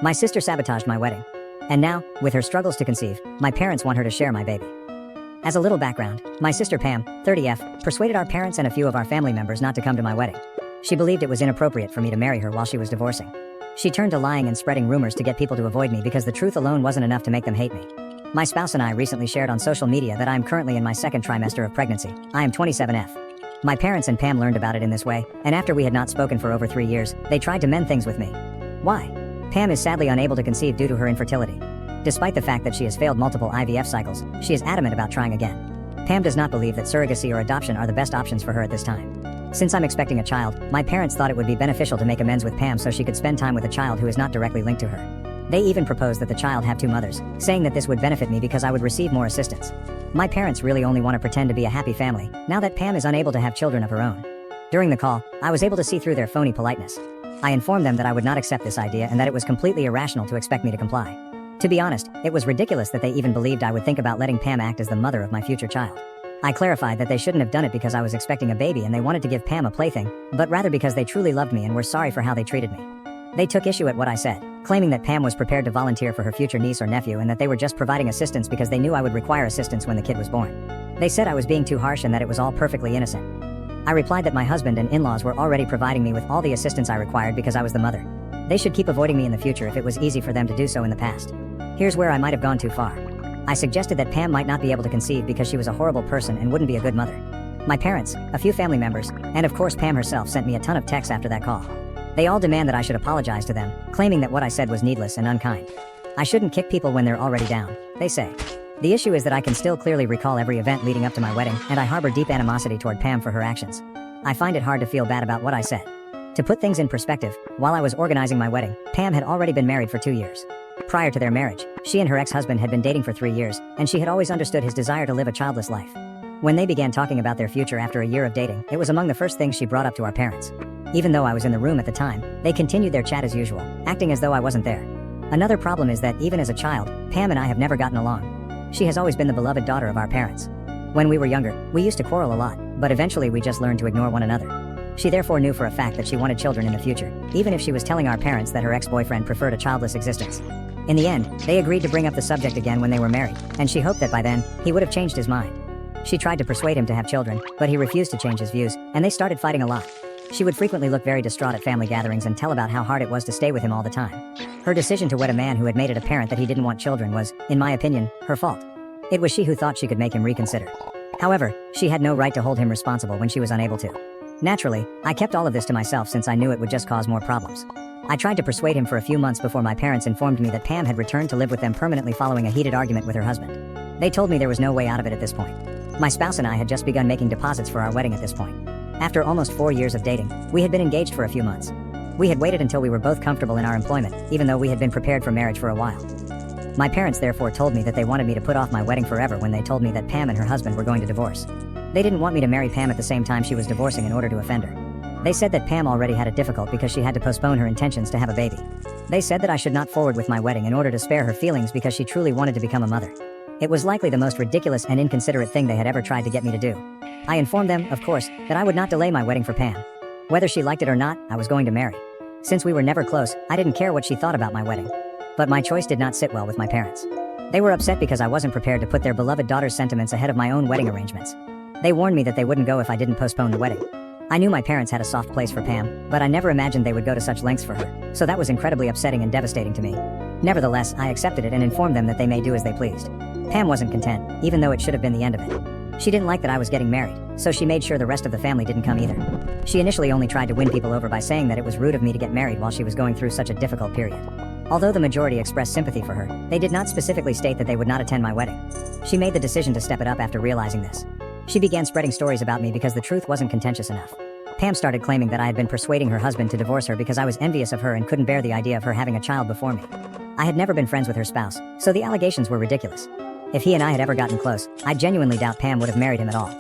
My sister sabotaged my wedding. And now, with her struggles to conceive, my parents want her to share my baby. As a little background, my sister Pam, 30F, persuaded our parents and a few of our family members not to come to my wedding. She believed it was inappropriate for me to marry her while she was divorcing. She turned to lying and spreading rumors to get people to avoid me because the truth alone wasn't enough to make them hate me. My spouse and I recently shared on social media that I am currently in my second trimester of pregnancy. I am 27F. My parents and Pam learned about it in this way, and after we had not spoken for over 3 years, they tried to mend things with me. Why? Pam is sadly unable to conceive due to her infertility. Despite the fact that she has failed multiple IVF cycles, she is adamant about trying again. Pam does not believe that surrogacy or adoption are the best options for her at this time. Since I'm expecting a child, my parents thought it would be beneficial to make amends with Pam so she could spend time with a child who is not directly linked to her. They even proposed that the child have 2 mothers, saying that this would benefit me because I would receive more assistance. My parents really only want to pretend to be a happy family, now that Pam is unable to have children of her own. During the call, I was able to see through their phony politeness. I informed them that I would not accept this idea and that it was completely irrational to expect me to comply. To be honest, it was ridiculous that they even believed I would think about letting Pam act as the mother of my future child. I clarified that they shouldn't have done it because I was expecting a baby and they wanted to give Pam a plaything, but rather because they truly loved me and were sorry for how they treated me. They took issue at what I said, claiming that Pam was prepared to volunteer for her future niece or nephew and that they were just providing assistance because they knew I would require assistance when the kid was born. They said I was being too harsh and that it was all perfectly innocent. I replied that my husband and in-laws were already providing me with all the assistance I required because I was the mother. They should keep avoiding me in the future if it was easy for them to do so in the past. Here's where I might have gone too far. I suggested that Pam might not be able to conceive because she was a horrible person and wouldn't be a good mother. My parents, a few family members, and of course Pam herself sent me a ton of texts after that call. They all demand that I should apologize to them, claiming that what I said was needless and unkind. I shouldn't kick people when they're already down, they say. The issue is that I can still clearly recall every event leading up to my wedding, and I harbor deep animosity toward Pam for her actions. I find it hard to feel bad about what I said. To put things in perspective, while I was organizing my wedding, Pam had already been married for 2 years. Prior to their marriage, she and her ex-husband had been dating for 3 years, and she had always understood his desire to live a childless life. When they began talking about their future after a year of dating, it was among the first things she brought up to our parents. Even though I was in the room at the time, they continued their chat as usual, acting as though I wasn't there. Another problem is that even as a child, Pam and I have never gotten along. She has always been the beloved daughter of our parents. When we were younger, we used to quarrel a lot, but eventually we just learned to ignore one another. She therefore knew for a fact that she wanted children in the future, even if she was telling our parents that her ex-boyfriend preferred a childless existence. In the end, they agreed to bring up the subject again when they were married, and she hoped that by then, he would have changed his mind. She tried to persuade him to have children, but he refused to change his views, and they started fighting a lot. She would frequently look very distraught at family gatherings and tell about how hard it was to stay with him all the time. Her decision to wed a man who had made it apparent that he didn't want children was, in my opinion, her fault. It was she who thought she could make him reconsider. However, she had no right to hold him responsible when she was unable to. Naturally, I kept all of this to myself since I knew it would just cause more problems. I tried to persuade him for a few months before my parents informed me that Pam had returned to live with them permanently following a heated argument with her husband. They told me there was no way out of it at this point. My spouse and I had just begun making deposits for our wedding at this point. After almost 4 years of dating, we had been engaged for a few months. We had waited until we were both comfortable in our employment, even though we had been prepared for marriage for a while. My parents therefore told me that they wanted me to put off my wedding forever when they told me that Pam and her husband were going to divorce. They didn't want me to marry Pam at the same time she was divorcing in order to offend her. They said that Pam already had it difficult because she had to postpone her intentions to have a baby. They said that I should not forward with my wedding in order to spare her feelings because she truly wanted to become a mother. It was likely the most ridiculous and inconsiderate thing they had ever tried to get me to do. I informed them, of course, that I would not delay my wedding for Pam. Whether she liked it or not, I was going to marry. Since we were never close, I didn't care what she thought about my wedding. But my choice did not sit well with my parents. They were upset because I wasn't prepared to put their beloved daughter's sentiments ahead of my own wedding arrangements. They warned me that they wouldn't go if I didn't postpone the wedding. I knew my parents had a soft place for Pam, but I never imagined they would go to such lengths for her, so that was incredibly upsetting and devastating to me. Nevertheless, I accepted it and informed them that they may do as they pleased. Pam wasn't content, even though it should have been the end of it. She didn't like that I was getting married, so she made sure the rest of the family didn't come either. She initially only tried to win people over by saying that it was rude of me to get married while she was going through such a difficult period. Although the majority expressed sympathy for her, they did not specifically state that they would not attend my wedding. She made the decision to step it up after realizing this. She began spreading stories about me because the truth wasn't contentious enough. Pam started claiming that I had been persuading her husband to divorce her because I was envious of her and couldn't bear the idea of her having a child before me. I had never been friends with her spouse, so the allegations were ridiculous. If he and I had ever gotten close, I genuinely doubt Pam would have married him at all.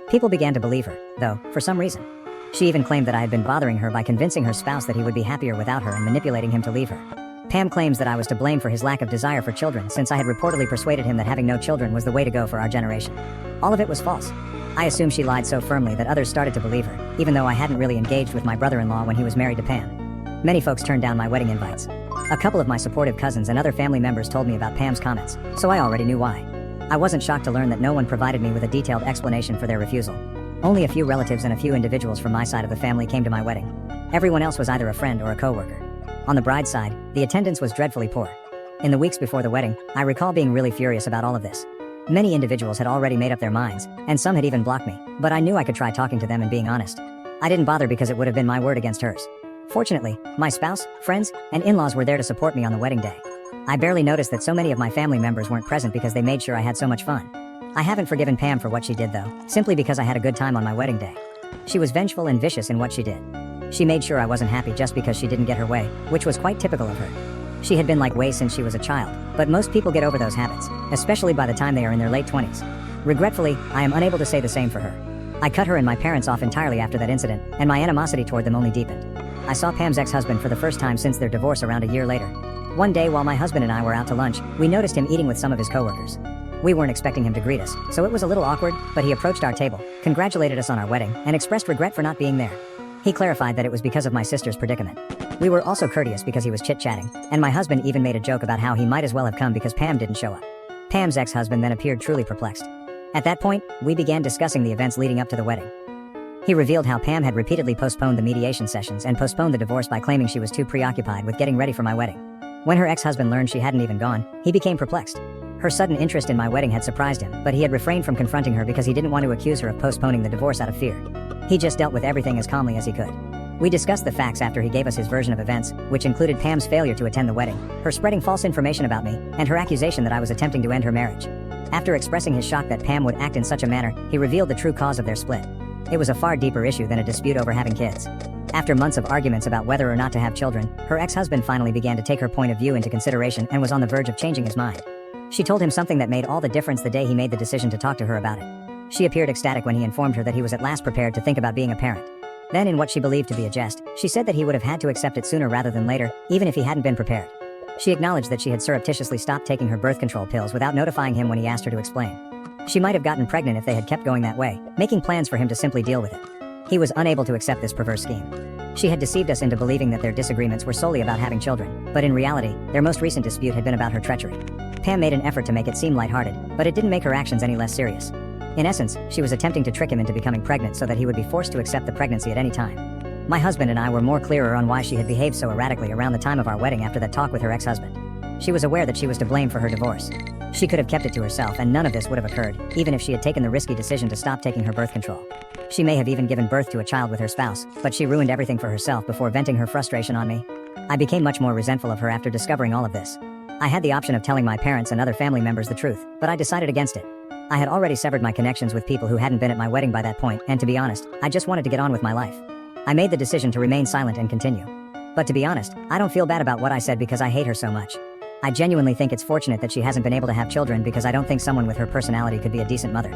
People began to believe her, though, for some reason. She even claimed that I had been bothering her by convincing her spouse that he would be happier without her and manipulating him to leave her. Pam claims that I was to blame for his lack of desire for children since I had reportedly persuaded him that having no children was the way to go for our generation. All of it was false. I assume she lied so firmly that others started to believe her, even though I hadn't really engaged with my brother-in-law when he was married to Pam. Many folks turned down my wedding invites. A couple of my supportive cousins and other family members told me about Pam's comments, so I already knew why. I wasn't shocked to learn that no one provided me with a detailed explanation for their refusal. Only a few relatives and a few individuals from my side of the family came to my wedding. Everyone else was either a friend or a coworker. On the bride's side, the attendance was dreadfully poor. In the weeks before the wedding, I recall being really furious about all of this. Many individuals had already made up their minds, and some had even blocked me, but I knew I could try talking to them and being honest. I didn't bother because it would have been my word against hers. Fortunately, my spouse, friends, and in-laws were there to support me on the wedding day. I barely noticed that so many of my family members weren't present because they made sure I had so much fun. I haven't forgiven Pam for what she did though, simply because I had a good time on my wedding day. She was vengeful and vicious in what she did. She made sure I wasn't happy just because she didn't get her way, which was quite typical of her. She had been like way since she was a child, but most people get over those habits, especially by the time they are in their late 20s. Regretfully, I am unable to say the same for her. I cut her and my parents off entirely after that incident, and my animosity toward them only deepened. I saw Pam's ex-husband for the first time since their divorce around a year later. One day while my husband and I were out to lunch, we noticed him eating with some of his coworkers. We weren't expecting him to greet us, so it was a little awkward, but he approached our table, congratulated us on our wedding, and expressed regret for not being there. He clarified that it was because of my sister's predicament. We were also courteous because he was chit-chatting, and my husband even made a joke about how he might as well have come because Pam didn't show up. Pam's ex-husband then appeared truly perplexed. At that point, we began discussing the events leading up to the wedding. He revealed how Pam had repeatedly postponed the mediation sessions and postponed the divorce by claiming she was too preoccupied with getting ready for my wedding. When her ex-husband learned she hadn't even gone, he became perplexed. Her sudden interest in my wedding had surprised him, but he had refrained from confronting her because he didn't want to accuse her of postponing the divorce out of fear. He just dealt with everything as calmly as he could. We discussed the facts after he gave us his version of events, which included Pam's failure to attend the wedding, her spreading false information about me, and her accusation that I was attempting to end her marriage. After expressing his shock that Pam would act in such a manner, he revealed the true cause of their split. It was a far deeper issue than a dispute over having kids. After months of arguments about whether or not to have children, her ex-husband finally began to take her point of view into consideration and was on the verge of changing his mind. She told him something that made all the difference the day he made the decision to talk to her about it. She appeared ecstatic when he informed her that he was at last prepared to think about being a parent. Then, in what she believed to be a jest, she said that he would have had to accept it sooner rather than later, even if he hadn't been prepared. She acknowledged that she had surreptitiously stopped taking her birth control pills without notifying him when he asked her to explain. She might have gotten pregnant if they had kept going that way, making plans for him to simply deal with it. He was unable to accept this perverse scheme. She had deceived us into believing that their disagreements were solely about having children, but in reality, their most recent dispute had been about her treachery. Pam made an effort to make it seem lighthearted, but it didn't make her actions any less serious. In essence, she was attempting to trick him into becoming pregnant so that he would be forced to accept the pregnancy at any time. My husband and I were more clearer on why she had behaved so erratically around the time of our wedding after that talk with her ex-husband. She was aware that she was to blame for her divorce. She could have kept it to herself and none of this would have occurred, even if she had taken the risky decision to stop taking her birth control. She may have even given birth to a child with her spouse, but she ruined everything for herself before venting her frustration on me. I became much more resentful of her after discovering all of this. I had the option of telling my parents and other family members the truth, but I decided against it. I had already severed my connections with people who hadn't been at my wedding by that point, and to be honest, I just wanted to get on with my life. I made the decision to remain silent and continue. But to be honest, I don't feel bad about what I said because I hate her so much. I genuinely think it's fortunate that she hasn't been able to have children because I don't think someone with her personality could be a decent mother.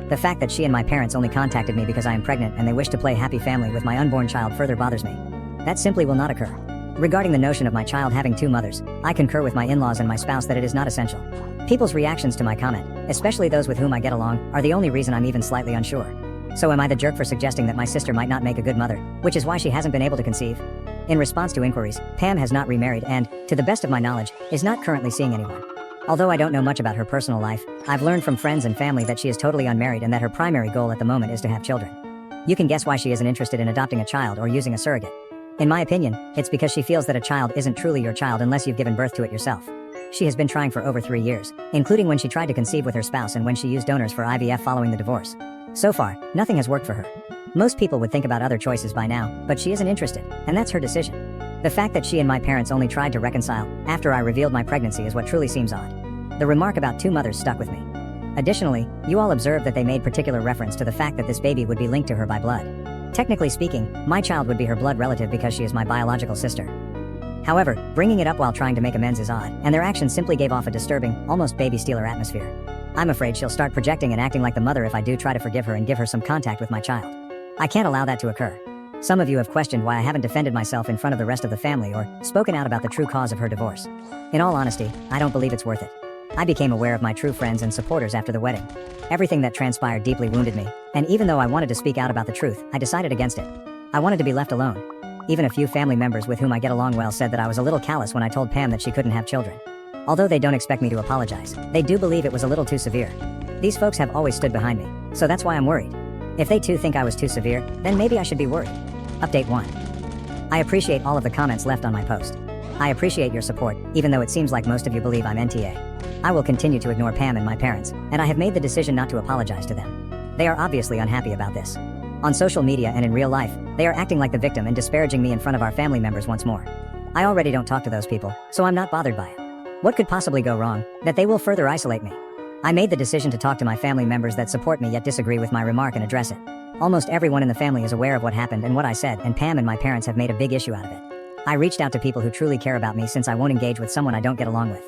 The fact that she and my parents only contacted me because I am pregnant and they wish to play happy family with my unborn child further bothers me. That simply will not occur. Regarding the notion of my child having two mothers, I concur with my in-laws and my spouse that it is not essential. People's reactions to my comment, especially those with whom I get along, are the only reason I'm even slightly unsure. So am I the jerk for suggesting that my sister might not make a good mother, which is why she hasn't been able to conceive? In response to inquiries, Pam has not remarried and, to the best of my knowledge, is not currently seeing anyone. Although I don't know much about her personal life, I've learned from friends and family that she is totally unmarried and that her primary goal at the moment is to have children. You can guess why she isn't interested in adopting a child or using a surrogate. In my opinion, it's because she feels that a child isn't truly your child unless you've given birth to it yourself. She has been trying for over 3 years, including when she tried to conceive with her spouse and when she used donors for IVF following the divorce. So far, nothing has worked for her. Most people would think about other choices by now, but she isn't interested, and that's her decision. The fact that she and my parents only tried to reconcile after I revealed my pregnancy is what truly seems odd. The remark about two mothers stuck with me. Additionally, you all observed that they made particular reference to the fact that this baby would be linked to her by blood. Technically speaking, my child would be her blood relative because she is my biological sister. However, bringing it up while trying to make amends is odd, and their actions simply gave off a disturbing, almost baby stealer atmosphere. I'm afraid she'll start projecting and acting like the mother if I do try to forgive her and give her some contact with my child. I can't allow that to occur. Some of you have questioned why I haven't defended myself in front of the rest of the family or spoken out about the true cause of her divorce. In all honesty, I don't believe it's worth it. I became aware of my true friends and supporters after the wedding. Everything that transpired deeply wounded me, and even though I wanted to speak out about the truth, I decided against it. I wanted to be left alone. Even a few family members with whom I get along well said that I was a little callous when I told Pam that she couldn't have children. Although they don't expect me to apologize, they do believe it was a little too severe. These folks have always stood behind me, so that's why I'm worried. If they too think I was too severe, then maybe I should be worried. Update 1. I appreciate all of the comments left on my post. I appreciate your support, even though it seems like most of you believe I'm NTA. I will continue to ignore Pam and my parents, and I have made the decision not to apologize to them. They are obviously unhappy about this. On social media and in real life, they are acting like the victim and disparaging me in front of our family members once more. I already don't talk to those people, so I'm not bothered by it. What could possibly go wrong? That they will further isolate me. I made the decision to talk to my family members that support me yet disagree with my remark and address it. Almost everyone in the family is aware of what happened and what I said, and Pam and my parents have made a big issue out of it. I reached out to people who truly care about me since I won't engage with someone I don't get along with.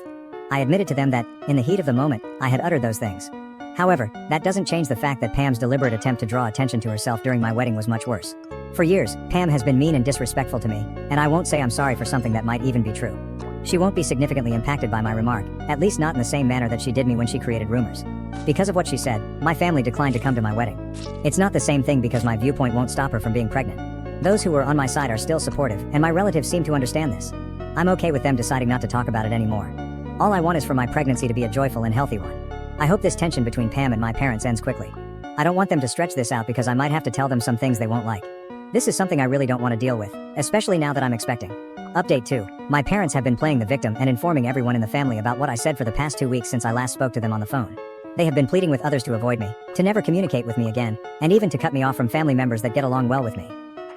I admitted to them that, in the heat of the moment, I had uttered those things. However, that doesn't change the fact that Pam's deliberate attempt to draw attention to herself during my wedding was much worse. For years, Pam has been mean and disrespectful to me, and I won't say I'm sorry for something that might even be true. She won't be significantly impacted by my remark, at least not in the same manner that she did me when she created rumors. Because of what she said, my family declined to come to my wedding. It's not the same thing because my viewpoint won't stop her from being pregnant. Those who are on my side are still supportive, and my relatives seem to understand this. I'm okay with them deciding not to talk about it anymore. All I want is for my pregnancy to be a joyful and healthy one. I hope this tension between Pam and my parents ends quickly. I don't want them to stretch this out because I might have to tell them some things they won't like. This is something I really don't want to deal with, especially now that I'm expecting. Update 2. My parents have been playing the victim and informing everyone in the family about what I said for the past 2 weeks since I last spoke to them on the phone. They have been pleading with others to avoid me, to never communicate with me again, and even to cut me off from family members that get along well with me.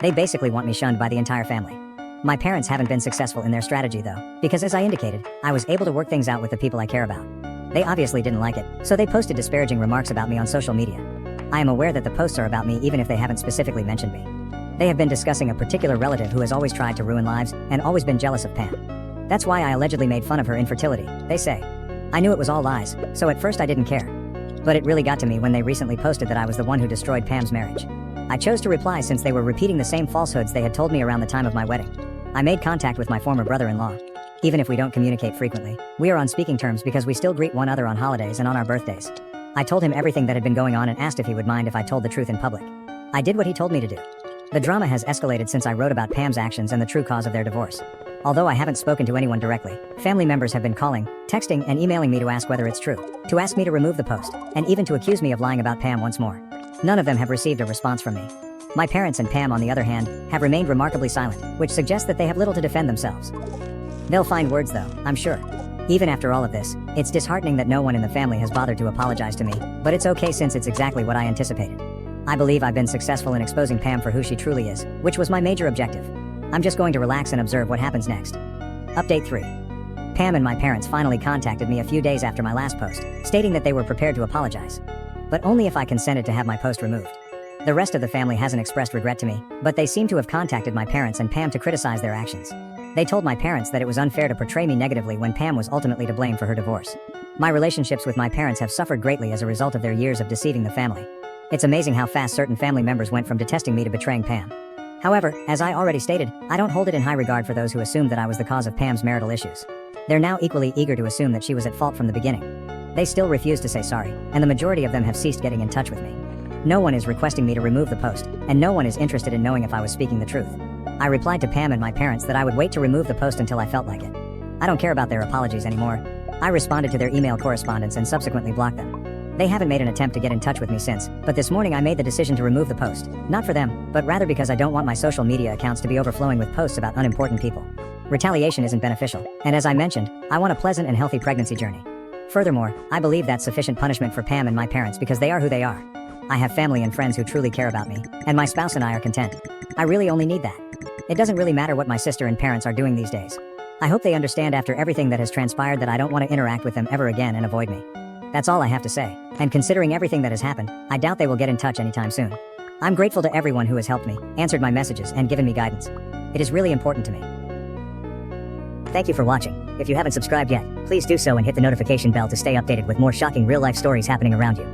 They basically want me shunned by the entire family. My parents haven't been successful in their strategy though, because as I indicated, I was able to work things out with the people I care about. They obviously didn't like it, so they posted disparaging remarks about me on social media. I am aware that the posts are about me even if they haven't specifically mentioned me. They have been discussing a particular relative who has always tried to ruin lives and always been jealous of Pam. That's why I allegedly made fun of her infertility, they say. I knew it was all lies, so at first I didn't care. But it really got to me when they recently posted that I was the one who destroyed Pam's marriage. I chose to reply since they were repeating the same falsehoods they had told me around the time of my wedding. I made contact with my former brother-in-law. Even if we don't communicate frequently, we are on speaking terms because we still greet one another on holidays and on our birthdays. I told him everything that had been going on and asked if he would mind if I told the truth in public. I did what he told me to do. The drama has escalated since I wrote about Pam's actions and the true cause of their divorce. Although I haven't spoken to anyone directly, family members have been calling, texting, and emailing me to ask whether it's true, to ask me to remove the post, and even to accuse me of lying about Pam once more. None of them have received a response from me. My parents and Pam, on the other hand, have remained remarkably silent, which suggests that they have little to defend themselves. They'll find words though, I'm sure. Even after all of this, it's disheartening that no one in the family has bothered to apologize to me, but it's okay since it's exactly what I anticipated. I believe I've been successful in exposing Pam for who she truly is, which was my major objective. I'm just going to relax and observe what happens next. Update 3. Pam and my parents finally contacted me a few days after my last post, stating that they were prepared to apologize. But only if I consented to have my post removed. The rest of the family hasn't expressed regret to me, but they seem to have contacted my parents and Pam to criticize their actions. They told my parents that it was unfair to portray me negatively when Pam was ultimately to blame for her divorce. My relationships with my parents have suffered greatly as a result of their years of deceiving the family. It's amazing how fast certain family members went from detesting me to betraying Pam. However, as I already stated, I don't hold it in high regard for those who assumed that I was the cause of Pam's marital issues. They're now equally eager to assume that she was at fault from the beginning. They still refuse to say sorry, and the majority of them have ceased getting in touch with me. No one is requesting me to remove the post, and no one is interested in knowing if I was speaking the truth. I replied to Pam and my parents that I would wait to remove the post until I felt like it. I don't care about their apologies anymore. I responded to their email correspondence and subsequently blocked them. They haven't made an attempt to get in touch with me since, but this morning I made the decision to remove the post, not for them, but rather because I don't want my social media accounts to be overflowing with posts about unimportant people. Retaliation isn't beneficial, and as I mentioned, I want a pleasant and healthy pregnancy journey. Furthermore, I believe that's sufficient punishment for Pam and my parents because they are who they are. I have family and friends who truly care about me, and my spouse and I are content. I really only need that. It doesn't really matter what my sister and parents are doing these days. I hope they understand after everything that has transpired that I don't want to interact with them ever again and avoid me. That's all I have to say, and considering everything that has happened, I doubt they will get in touch anytime soon. I'm grateful to everyone who has helped me, answered my messages, and given me guidance. It is really important to me. Thank you for watching. If you haven't subscribed yet, please do so and hit the notification bell to stay updated with more shocking real-life stories happening around you.